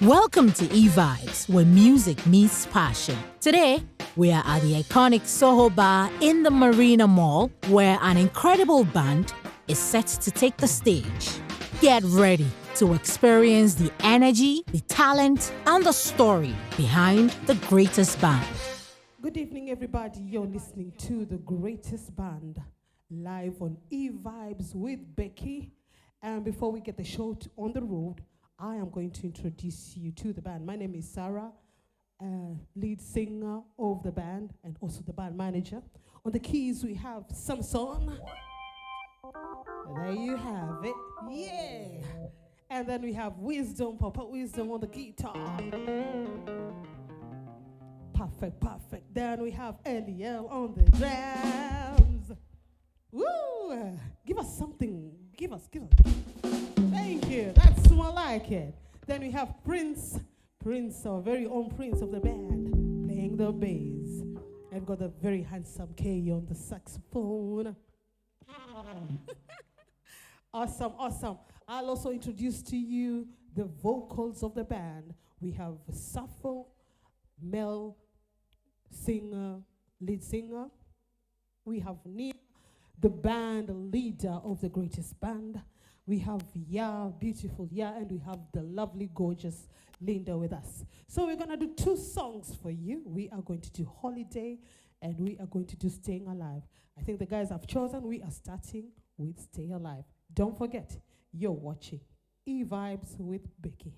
Welcome to Evibes, where music meets passion. Today, we are at the iconic Soho Bar in the Marina Mall, where an incredible band is set to take the stage. Get ready to experience the energy, the talent, and the story behind the greatest band. Good evening, everybody. You're listening to the greatest band live on Evibes with Becky. And before we get the show on the road, I am going to introduce you to the band. My name is Sarah, lead singer of the band and also the band manager. On the keys, we have Samson. There you have it. Yeah. And then we have Wisdom, Papa Wisdom on the guitar. Perfect. Then we have Eliel on the drums. Woo! Give us something. Give us. Thank you. That's more like it. Then we have Prince, our very own Prince of the band, playing the bass. I've got a very handsome K on the saxophone. Awesome. I'll also introduce to you the vocals of the band. We have Sappho, Mel, lead singer. We have Neil, the band leader of the greatest band. We have beautiful Ya, and we have the lovely, gorgeous Linda with us. So we're going to do 2 songs for you. We are going to do Holiday, and we are going to do Staying Alive. I think the guys have chosen. We are starting with Stay Alive. Don't forget, you're watching Evibes with Becky.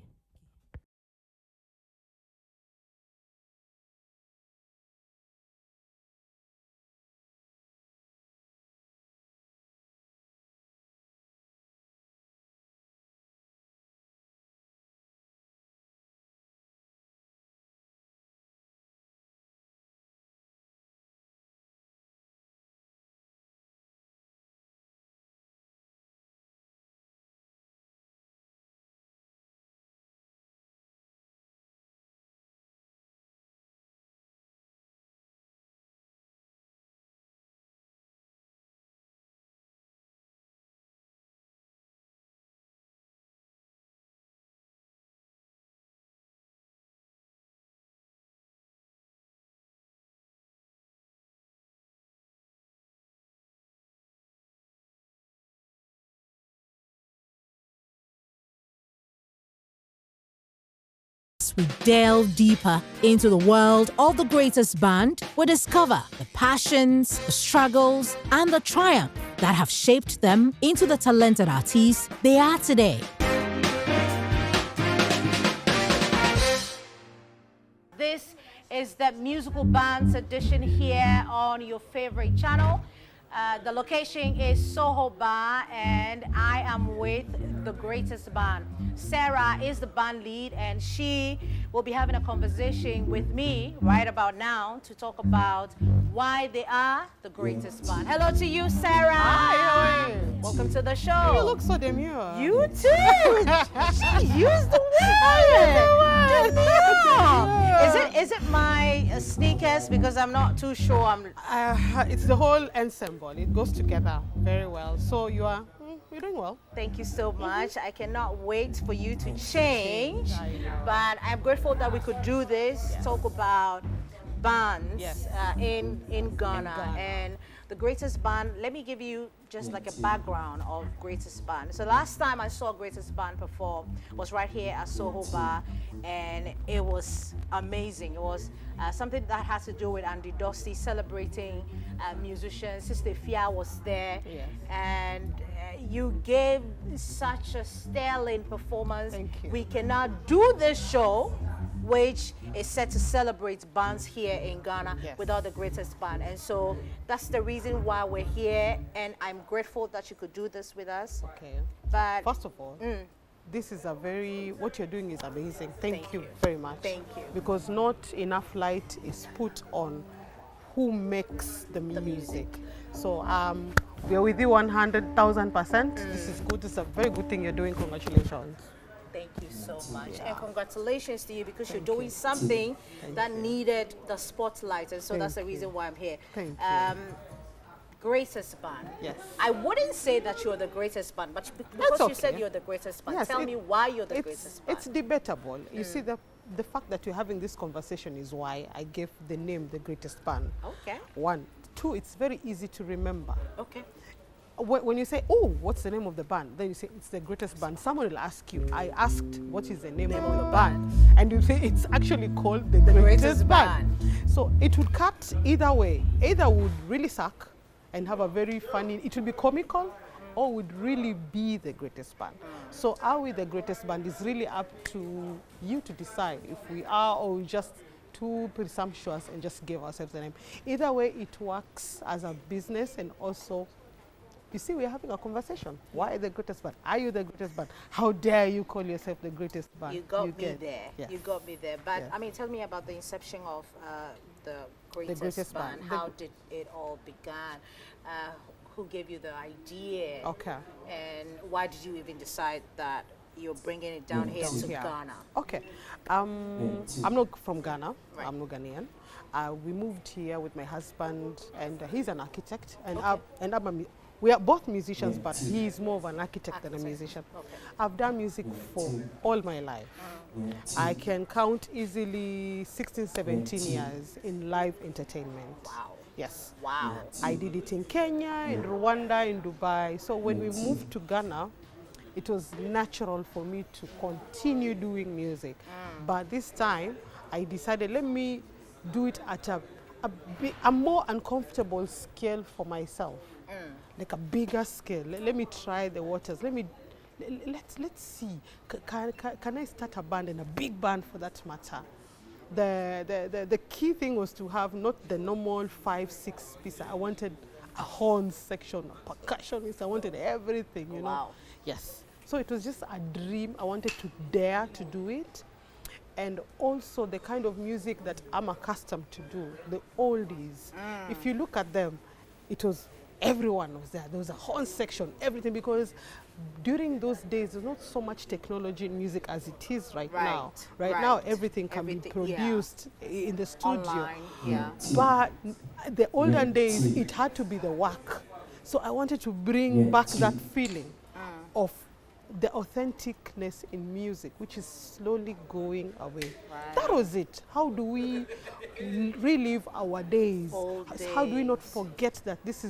We delve deeper into the world of the greatest band. We discover the passions, the struggles, and the triumph that have shaped them into the talented artists they are today. This is the musical bands edition here on your favorite channel. The location is Soho Bar, and I am with the greatest band. Sarah is the band lead, and she will be having a conversation with me right about now to talk about why they are the greatest band. Hello to you, Sarah. Hi, how are you? Welcome to the show. You look so demure. You too. She used the word. Demure. Is it my sneakers? Because I'm not too sure. It's the whole ensemble. It goes together very well. So you're doing well. Thank you so much. I cannot wait for you to change. But I'm grateful that we could do this, talk about bands in Ghana. And the greatest band, let me give you just like a background of greatest band. So last time I saw greatest band perform was right here at Soho Bar, and it was amazing. It was something that has to do with Andy Dusty celebrating musicians. Sister Fia was there, and you gave such a sterling performance. Thank you. We cannot do this show, which is set to celebrate bands here in Ghana without the greatest band. And so that's the reason why we're here, and I'm grateful that you could do this with us. Okay. But first of all, this is what you're doing is amazing. Thank you very much. Thank you. Because not enough light is put on who makes the music. So we're with you 100,000%. This is good. This is a very good thing you're doing. Congratulations. Thank you so much. And congratulations to you, because you're doing something that needed the spotlight. And so that's the reason why I'm here. Thank you. Greatest band. Yes. I wouldn't say that you're the greatest band, but because you said you're the greatest band, tell me why you're the greatest band. It's debatable. You see, the fact that you're having this conversation is why I gave the name the greatest band. Okay. One. Two, it's very easy to remember. Okay. When you say, oh, what's the name of the band? Then you say, it's the greatest band. Someone will ask you, I asked, what is the name of the band? And you say, it's actually called the greatest band. So it would cut either way. Either would really suck and have a very funny, it would be comical, or would really be the greatest band. So are we the greatest band is really up to you to decide if we are or just too presumptuous and just give ourselves the name. Either way, it works as a business, and also, you see, we're having a conversation. Why the greatest band? Are you the greatest band? How dare you call yourself the greatest band? You got me there. Yes. You got me there. But Yes. I mean, tell me about the inception of the greatest band. How did it all begin? Who gave you the idea? Okay. And why did you even decide that you're bringing it down here to Ghana? Okay. I'm not from Ghana. Right. I'm not Ghanaian. We moved here with my husband, and he's an architect, and we are both musicians, but he's more of an architect than a musician. Okay. I've done music for all my life. I can count easily 16, 17 years in live entertainment. Wow. Yes. Wow. I did it in Kenya, in Rwanda, in Dubai. So when we moved to Ghana, it was natural for me to continue doing music. But this time, I decided, let me do it at a more uncomfortable scale for myself. Like a bigger scale. Let me try the waters. Let's see. Can I start a band, and a big band for that matter? The key thing was to have not the normal 5-6 piece. I wanted a horn section, a percussionist. I wanted everything, you know. Wow. Yes. So it was just a dream. I wanted to dare to do it. And also the kind of music that I'm accustomed to do, the oldies. If you look at them, it was everyone was there. There was a horn section, everything, because during those days, there's not so much technology in music as it is right now. Right now, everything can be produced in the studio. Online, But the olden days, it had to be the work. So I wanted to bring back that feeling of the authenticness in music, which is slowly going away. That was it. How do we relive our days? How do we not forget that this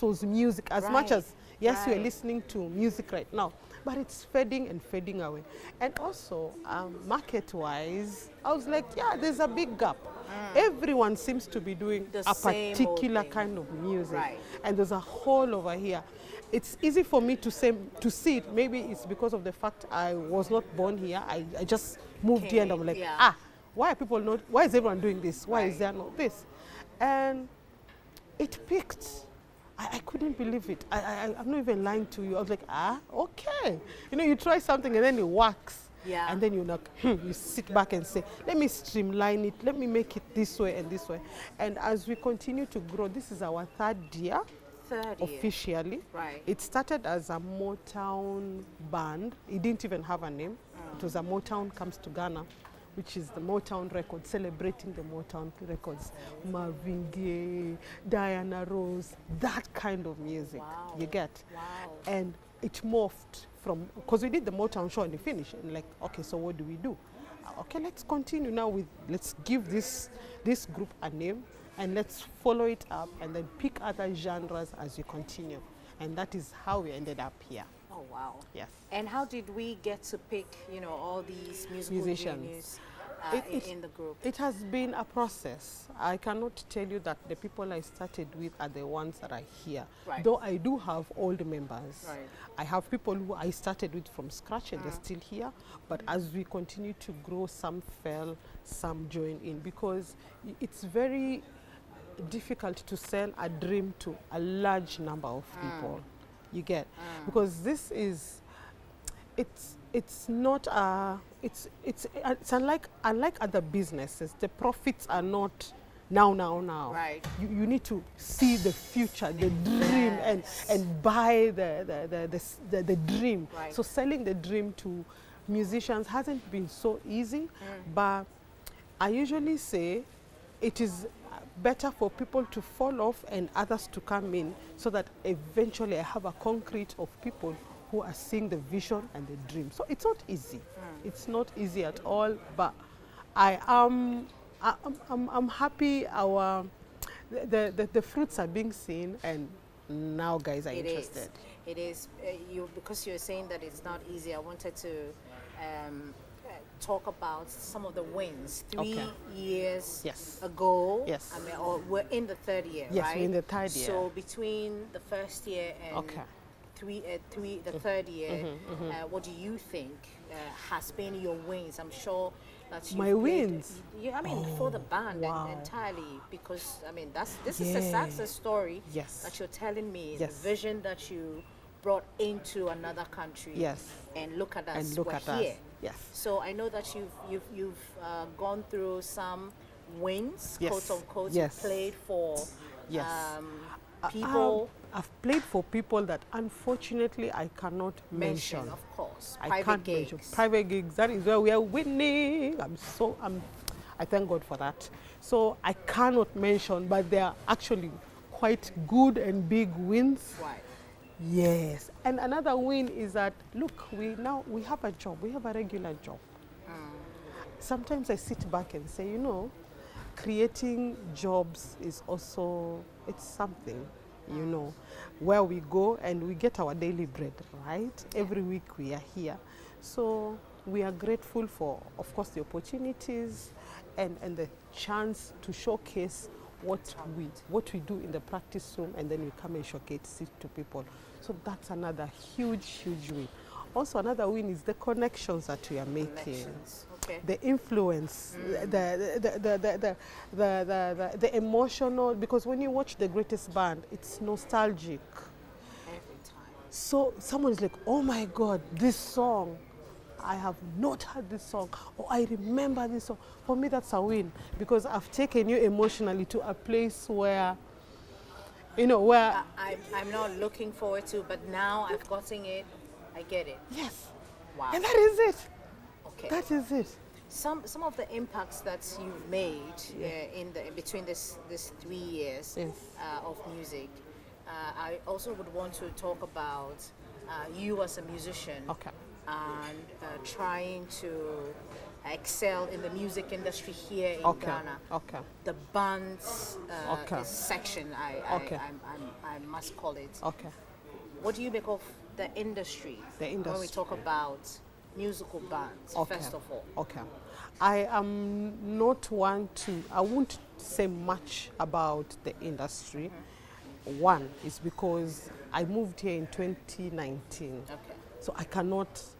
was music as much as, yes, we're listening to music right now, but it's fading and fading away. And also, market-wise, I was like, yeah, there's a big gap. Everyone seems to be doing a particular kind of music. And there's a hole over here. It's easy for me to see it. Maybe it's because of the fact I was not born here. I just moved here, and I'm like, why are people not, why is everyone doing this? Why is there not this? And it picked. I couldn't believe it. I'm not even lying to you. I was like, okay. You know, you try something and then it works. And then you sit back and say, let me streamline it. Let me make it this way and this way. And as we continue to grow, this is our third year. Officially. It started as a Motown band. It didn't even have a name. It was a Motown Comes to Ghana, which is the Motown record, celebrating the Motown records. Marvin Gaye, Diana Ross, that kind of music, you get. And it morphed from, because we did the Motown show and we finished, and like, okay, so what do we do? Okay, let's continue now with, let's give this group a name, and let's follow it up and then pick other genres as we continue. And that is how we ended up here. Oh, wow. Yes. And how did we get to pick, you know, all these musicians in the group? It has been a process. I cannot tell you that the people I started with are the ones that are here. Though I do have old members. I have people who I started with from scratch and they're still here. But as we continue to grow, some fell, some joined in, because it's very difficult to sell a dream to a large number of people. You get, because this is, it's not it's unlike other businesses. The profits are not now. You need to see the future, the dream, and buy the dream. So selling the dream to musicians hasn't been so easy, but I usually say it is better for people to fall off and others to come in, so that eventually I have a concrete of people who are seeing the vision and the dream. So it's not easy. It's not easy at all, but I'm happy the fruits are being seen, and now guys are interested. It is. Because you're saying that it's not easy, I wanted to talk about some of the wins. 3 years ago. Yes. I mean, or we're in the third year, yes, right? We're in the third year. So between the first year and the third year, what do you think has been your wins? I'm sure that my wins. I mean, for the band entirely, because I mean this is a success story that you're telling me. The vision that you brought into another country. Yes. And look at us. And look at us. Yes. So I know that you've gone through some wins, quote unquote. Yes. You played for people. I've played for people that unfortunately I cannot mention. Of course. I can't mention. Private gigs. That is where we are winning. I thank God for that. So I cannot mention, but they are actually quite good and big wins. Right. Yes. And another win is that, look, we have a job. We have a regular job. Sometimes I sit back and say, you know, creating jobs is also, it's something, you know, where we go and we get our daily bread, right? Every week we are here. So we are grateful for, of course, the opportunities and the chance to showcase what we do in the practice room, and then we come and showcase it to people. So that's another huge win. Also another win is the connections that we are making. Okay. The influence, the emotional, because when you watch The Greatest Band, it's nostalgic. Every time. So someone is like, oh my God, this song, I have not heard this song, or I remember this song. For me, that's a win, because I've taken you emotionally to a place where, you know, where... I'm not looking forward to, but now I've gotten it, I get it. Yes. Wow. And that is it. Okay. That is it. Some of the impacts that you've made in between this 3 years of music, I also would want to talk about you as a musician and trying to excel in the music industry here in Ghana. Okay. The bands section, I must call it. Okay. What do you make of the industry? When we talk about musical bands, first of all. Okay. I am not one to, I won't say much about the industry. One is because I moved here in 2019. Okay. So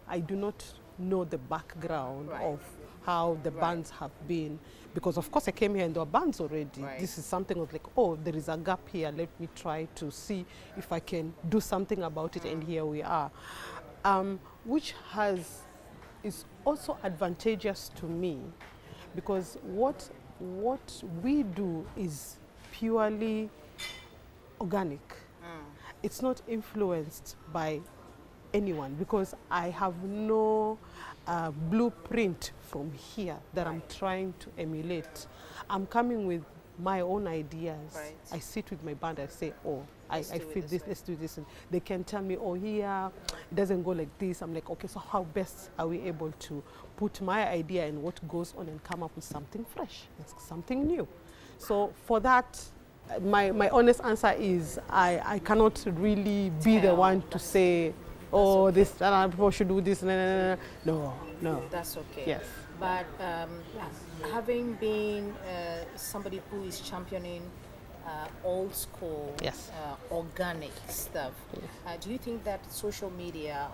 I do not know the background of how the bands have been. Because of course I came here and there were bands already. This is something of like, oh, there is a gap here. Let me try to see if I can do something about it, and here we are. Which is also advantageous to me, because what we do is purely organic. It's not influenced by anyone, because I have no blueprint from here that I'm trying to emulate. I'm coming with my own ideas. I sit with my band, I say, oh, I feel this, let's do this. And they can tell me, oh, here, it doesn't go like this. I'm like, okay, so how best are we able to put my idea in what goes on and come up with something fresh, something new? So for that, my honest answer is I cannot really be the one to say, oh, this, people should do this. No. That's okay. Yes. But having been somebody who is championing old school, organic stuff, do you think that social media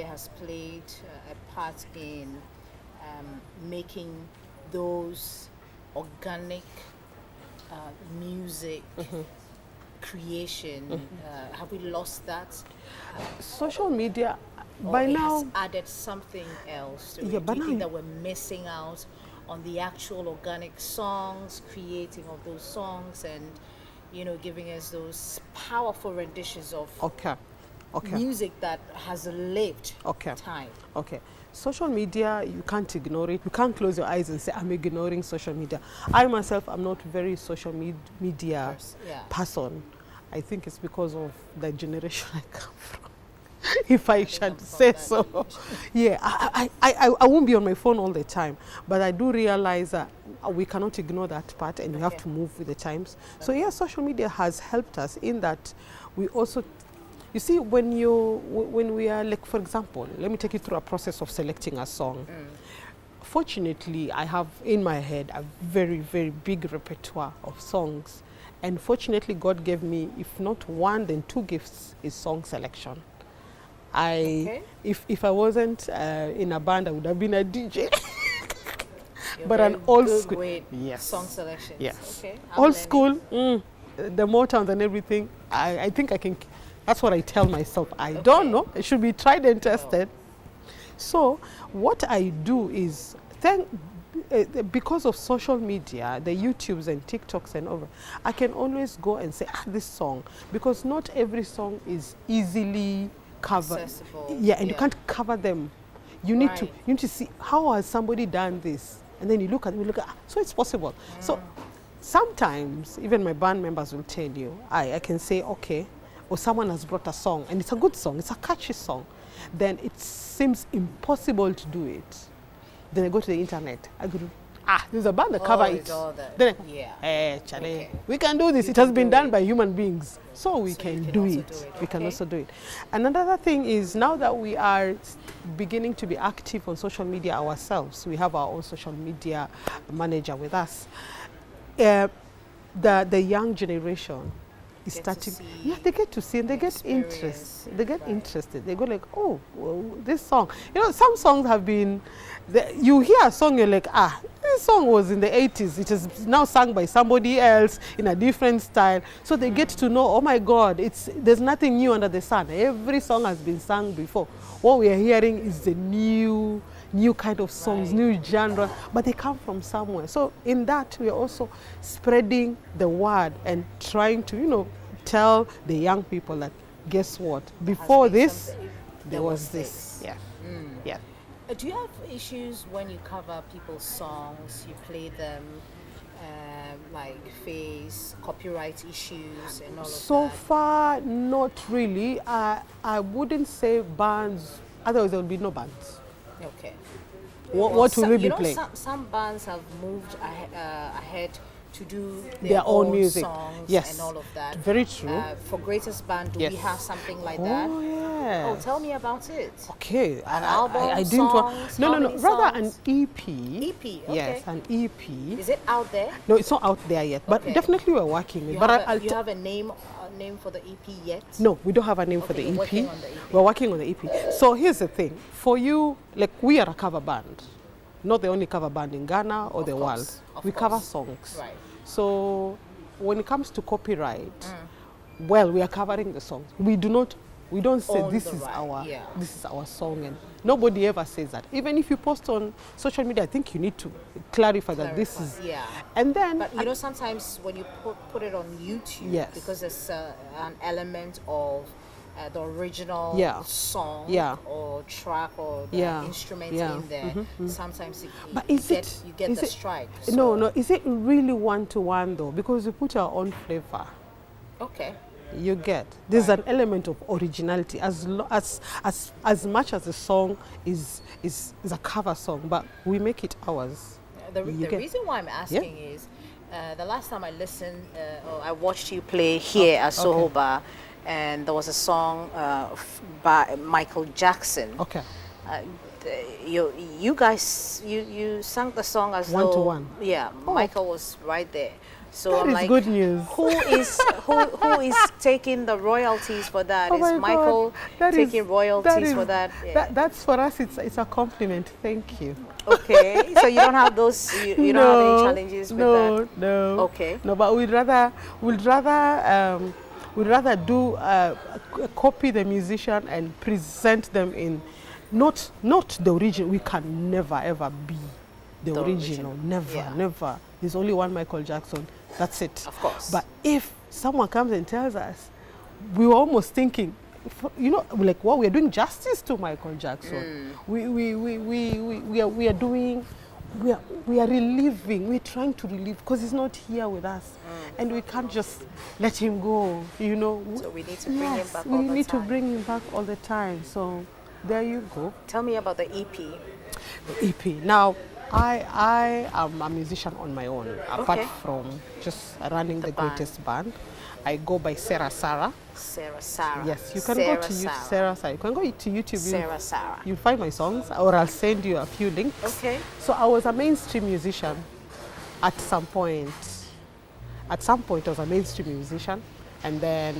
has played a part in making those organic music creation? Have we lost that? Social media, by now, has added something else to it? Do you think that we're missing out on the actual organic songs, creating of those songs, and giving us those powerful renditions of music that has lived time. Okay. Social media, you can't ignore it. You can't close your eyes and say, I'm ignoring social media. I myself, I'm not very social media person. I think it's because of the generation I come from. If I should say so. Yeah, I won't be on my phone all the time, but I do realize that we cannot ignore that part, and we have to move with the times. So yeah, social media has helped us in that we also, you see, when we are, like, for example, let me take you through a process of selecting a song. Fortunately, I have in my head a very, very big repertoire of songs, and fortunately God gave me, if not one, then 2 gifts is song selection. If I wasn't in a band, I would have been a DJ. But an old school, song selection. Yes, old school. The Motowns and everything. I think I can. That's what I tell myself. I don't know. It should be tried and tested. So what I do is because of social media, the YouTubes and TikToks and over, I can always go and say, this song, because not every song is easily covered. Accessible. Yeah, and you can't cover them. You need to see how has somebody done this, and then you look at so it's possible. So sometimes even my band members will tell you, I can say, okay, or someone has brought a song and it's a good song, it's a catchy song, then it seems impossible to do it. Then I go to the internet, I go to, there's a band that cover it. Then we can do this. It has been done by human beings, so we can do it. We can also do it. And another thing is, now that we are beginning to be active on social media ourselves, we have our own social media manager with us. The young generation is starting. Yeah, they get to see and they get interested. They get interested. They go like, oh, well, this song. You know, some songs have been. You hear a song, you're like, this song was in the 80s. It is now sung by somebody else in a different style. So they get to know, oh my God, there's nothing new under the sun. Every song has been sung before. What we are hearing is the new kind of songs, new genre, but they come from somewhere. So in that, we are also spreading the word and trying to, tell the young people that, guess what? Before this, there was this. Yeah. Yeah. Do you have issues when you cover people's songs, you play them, like face copyright issues and all of that? So far, not really. I wouldn't say bands, otherwise there will be no bands. Okay. What will we be playing? Some bands have moved ahead to do their own music, songs and all of that. Very true. For Greatest Band, do we have something like that? Oh, yeah. Oh, tell me about it. Okay. An album, I didn't songs, no, rather an EP. EP, okay. Yes, an EP. Is it out there? No, it's not out there yet, but definitely we're working with it. You have a name for the EP yet? No, we don't have a name for the EP. Working on the EP. We're working on the EP. So here's the thing. For you, like, we are a cover band. Not the only cover band in Ghana or the world. We cover songs. Right. So when it comes to copyright, well, we are covering the songs. We don't say this is our song, and nobody ever says that. Even if you post on social media, I think you need to clarify that this is. Yeah. And then, but sometimes when you put it on YouTube, because there's an element of the original song or track or the instrument in there, sometimes you get the strike. So. No, is it really one-to-one though? Because we put our own flavor. Okay. You get. There's an element of originality as much as the song is a cover song, but we make it ours. The reason why I'm asking is the last time I listened, I watched you play here at Soho Bar, and there was a song by Michael Jackson. Okay. You guys, you sang the song as one to one. Yeah, Michael was right there. So that I'm is like, good news. Who is taking the royalties for that? Is Michael taking royalties for that? Yeah. That's for us. It's a compliment. Thank you. Okay, so you don't have those. You don't have any challenges with that. No. Okay. No, but we'd rather do copy the musician and present them in not the original. We can never ever be the original. Never. There's only one Michael Jackson. That's it. Of course. But if someone comes and tells us, we were almost thinking, you know, like, wow, we're doing justice to Michael Jackson. We are doing, we are reliving, we're trying to relive, because he's not here with us. And we can't just let him go, you know. So we need to bring him back all the time. We need to bring him back all the time. So there you go. Tell me about the EP. The EP. Now, I am a musician on my own, apart from just running the greatest band. I go by Sarah. Sarah. Yes, you can go to Sarah. You can go to YouTube. Sarah. You'll find my songs, or I'll send you a few links. Okay. So I was a mainstream musician at some point. At some point, I was a mainstream musician, and then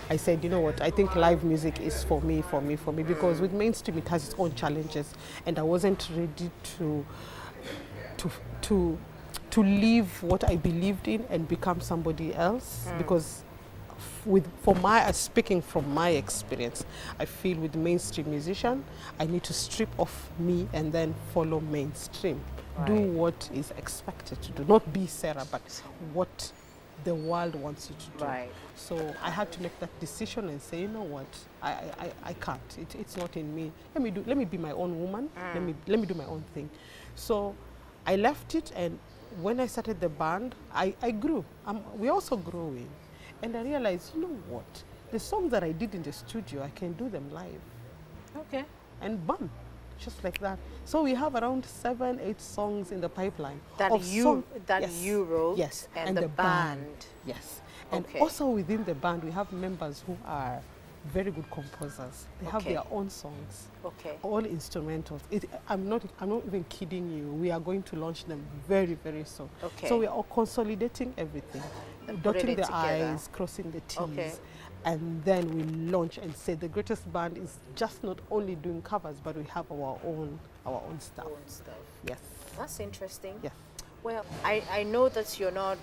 I said, you know what? I think live music is for me, because with mainstream it has its own challenges, and I wasn't ready to leave what I believed in and become somebody else, because speaking from my experience, I feel with mainstream musician, I need to strip off me and then follow mainstream. Right. Do what is expected to do, not be Sarah, but what the world wants you to do. Right. So I had to make that decision and say, you know what, I can't. It's not in me. Let me be my own woman. Let me do my own thing. So I left it, and when I started the band, I grew. We also growing. And I realized, you know what? The songs that I did in the studio, I can do them live. Okay. And bam, just like that. So we have around 7, 8 songs in the pipeline. That you wrote. Yes. And the band. Yes. And also within the band, we have members who are very good composers. They have their own songs. Okay. All instrumentals. I'm not even kidding you. We are going to launch them very, very soon. Okay. So we are all consolidating everything, dotting the I's, crossing the T's. Okay. And then we launch and say the greatest band is just not only doing covers, but we have our own stuff. Yes. That's interesting. Yeah. Well, I know that you're not,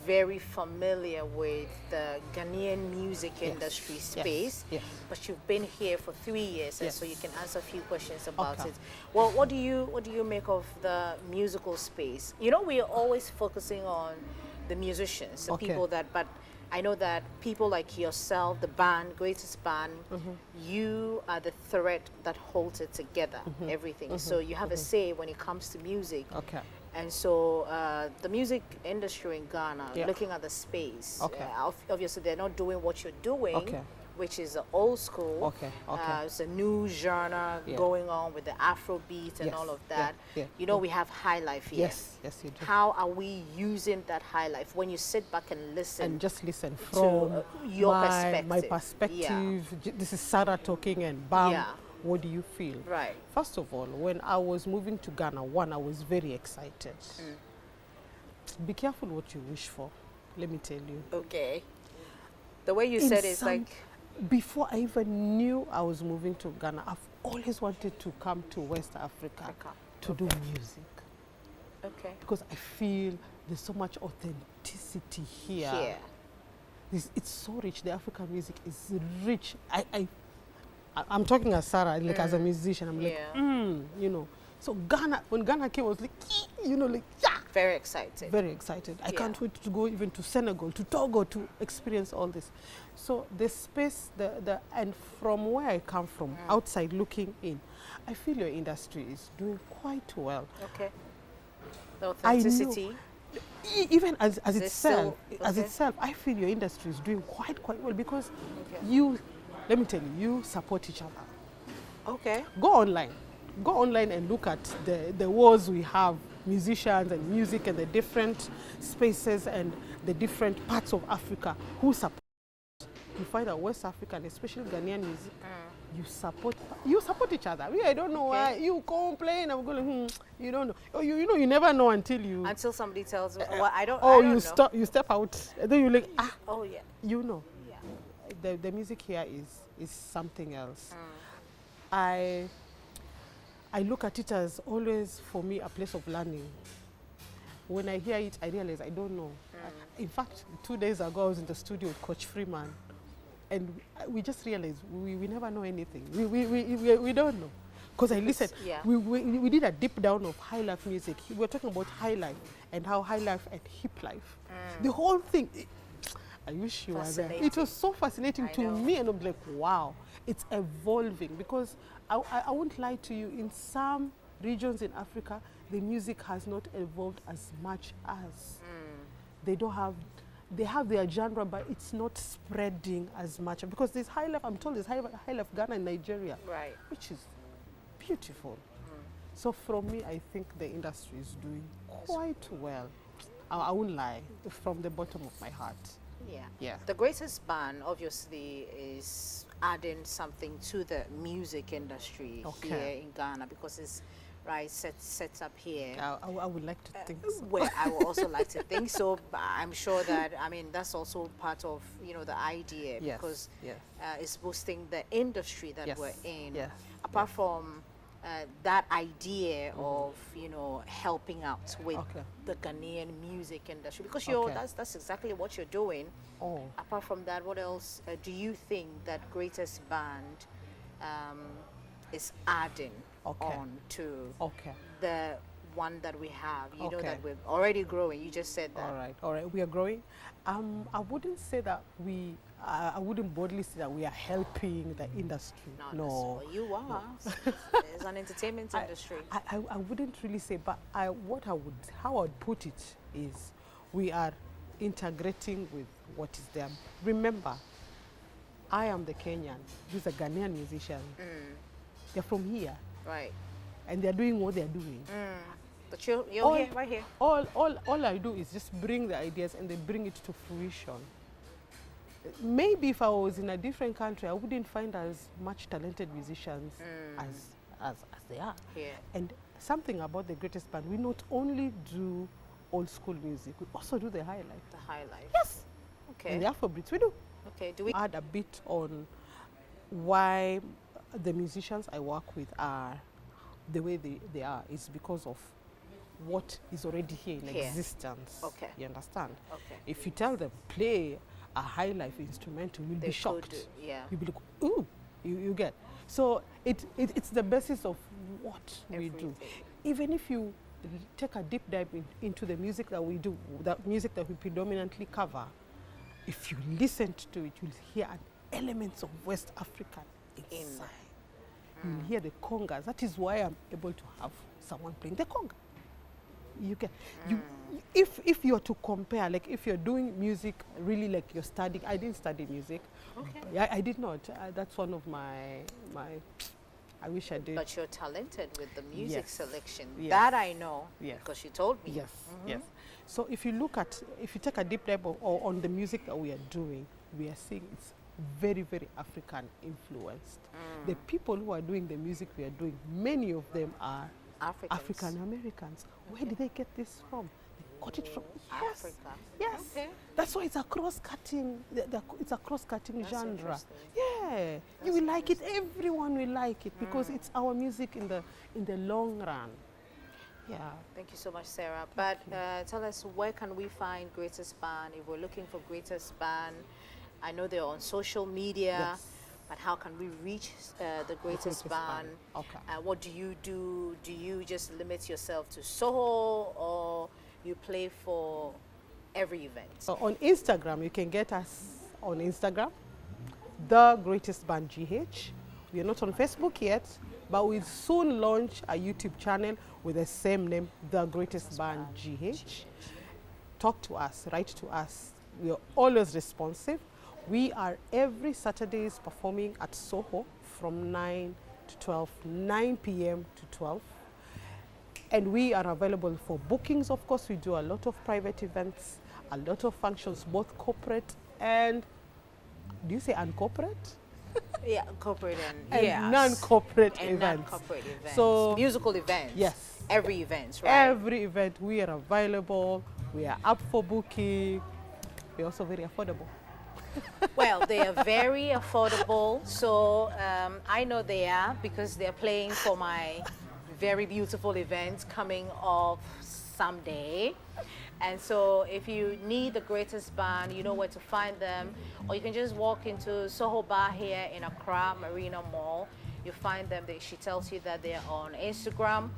very familiar with the Ghanaian music industry space, but you've been here for 3 years, and so you can answer a few questions about it. Well, what do you make of the musical space? You know, we are always focusing on the musicians, the people that, but I know that people like yourself, the band, greatest band, you are the thread that holds it together, everything. So you have a say when it comes to music. Okay. And so the music industry in Ghana, looking at the space, obviously they're not doing what you're doing, which is the old school. It's a new genre going on with the Afrobeat and all of that. You know, we have high life here. Yes, you do. How are we using that high life when you sit back and listen? And just listen from your perspective. My perspective. This is Sarah talking, and bam. What do you feel? Right. First of all, when I was moving to Ghana, I was very excited. Be careful what you wish for, let me tell you. Okay. The way you said it's like... Before I even knew I was moving to Ghana, I've always wanted to come to West Africa to do music. Okay. Because I feel there's so much authenticity here. It's so rich. The African music is rich. I'm talking as Sarah, like as a musician, I'm like, you know. So Ghana, when Ghana came, I was like, you know, like, very excited. Very excited. I can't wait to go even to Senegal, to Togo, to experience all this. So the space, and from where I come from, outside looking in, I feel your industry is doing quite well. Okay. The authenticity. Even as itself, I feel your industry is doing quite well, because let me tell you, you support each other. Okay. Go online and look at the wars we have, musicians and music, and the different spaces and the different parts of Africa who support. You find that West African, especially Ghanaian music, you support each other. I don't know why you complain. I'm going, you don't know. Oh, you never know until somebody tells me. Well, I don't know. You step out, and then you're like, oh yeah. You know. The music here is something else. I look at it as always, for me, a place of learning. When I hear it, I realize I don't know. In fact, 2 days ago, I was in the studio with Coach Freeman, and we just realized we never know anything. We don't know. Because I listened, we did a deep down of high life music. We were talking about high life and how high life and hip life. The whole thing. I wish you were there. Fascinating. It was so fascinating I to know. me, and I'm like, wow, it's evolving. Because I won't lie to you, in some regions in Africa, the music has not evolved as much as. They don't have, they have their genre, but it's not spreading as much. Because there's high life, I'm told there's high life Ghana and Nigeria, Right. which is beautiful. So from me, I think the industry is doing quite well. I won't lie, from the bottom of my heart. Yeah. Yeah. The greatest band obviously is adding something to the music industry Okay. here in Ghana, because it's set up here. I would like to think so. Well, I would also like to think so, but I'm sure that, I mean, that's also part of, you know, the idea, Yes, because yes. it's boosting the industry that Yes, we're in. yes, Apart from that idea of, you know, helping out with Okay. the Ghanaian music industry, because Okay. that's exactly what you're doing. Oh. Apart from that, what else do you think that Greatest Band is adding Okay. on to Okay. the one that we have? You know Okay. that we're already growing. You just said that. All right. We are growing. I wouldn't say that we. I wouldn't boldly say that we are helping the industry. No. Well, you are. It's an entertainment industry. I wouldn't really say, but how I would put it is, we are integrating with what is there. Remember, I am the Kenyan. These are Ghanaian musicians. They're from here, Right. and they're doing what they're doing. But you're All- here, right here. All I do is just bring the ideas and then bring it to fruition. Maybe if I was in a different country, I wouldn't find as much talented musicians as they are. Here. And something about the Greatest Band, we not only do old school music, we also do the high life. The highlight. Yes. Okay. And the Afrobeats, we do. Okay. Do we? Add a bit on why the musicians I work with are the way they are is because of what is already here in Here. existence. Okay. You understand? Okay. If you tell them, play a high life instrumental, you'll They be shocked. could, yeah. You'll be like, ooh, you get. So it's the basis of what we do. Everything. Even if you take a deep dive into the music that we do, the music that we predominantly cover, if you listen to it, you'll hear elements of West African inside. You'll hear the congas. That is why I'm able to have someone playing the conga. You can, if you're to compare, like if you're doing music, really like you're studying. I didn't study music. Okay. I did not. That's one of my. I wish I did. But you're talented with the music Yes. selection. Yes. That I know. Yes. Because you told me. Yes, yes. So if you take a deep dive on the music that we are doing, we are seeing it's very, very African influenced. The people who are doing the music we are doing, many of them are Africans. African Americans. Where did they get this from? They got it from Africa. Yes. Okay. That's why it's a cross-cutting. It's a cross-cutting That's genre. interesting. Yeah, you will like it. Everyone will like it because it's our music in the long run. Yeah. Thank you so much, Sarah. But tell us, where can we find Greatest Band? If we're looking for Greatest Band, I know they're on social media. Yes. But how can we reach the Greatest Band? Okay. What do you do? Do you just limit yourself to Soho, or you play for every event? So on Instagram, you can get us on Instagram, The Greatest Band GH. We are not on Facebook yet, but we'll soon launch a YouTube channel with the same name, The Greatest Band GH. Talk to us, write to us. We are always responsive. We are every Saturdays performing at Soho from 9 to 12, 9 p.m. to 12. And we are available for bookings. Of course, we do a lot of private events, a lot of functions, both corporate and, do you say uncorporate? Yeah, corporate And yes. non-corporate And events. non-corporate events. So- musical events. Yes. Every event, right? Every event, we are available. We are up for booking. We're also very affordable. Well, they are very affordable. So I know they are because they're playing for my very beautiful event coming up someday. And so if you need the Greatest Band, you know where to find them. Or you can just walk into Soho Bar here in Accra, Marina Mall. You find them. She tells you that they're on Instagram.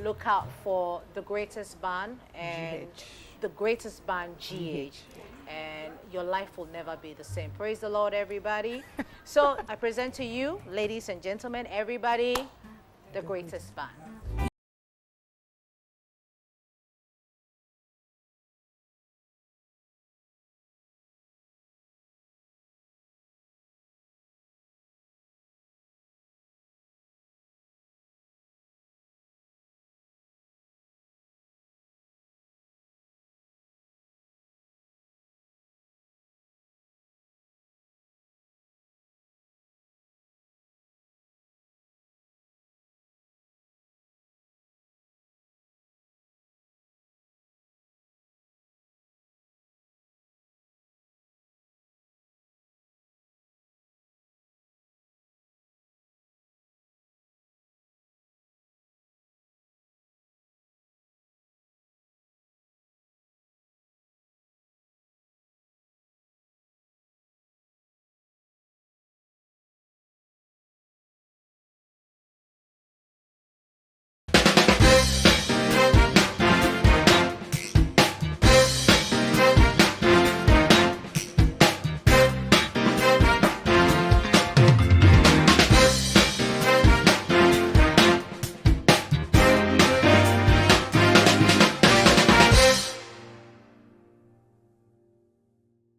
Look out for the Greatest Band and GH. the Greatest Band GH. and your life will never be the same. Praise the Lord, everybody. So I present to you, ladies and gentlemen, everybody, the greatest band.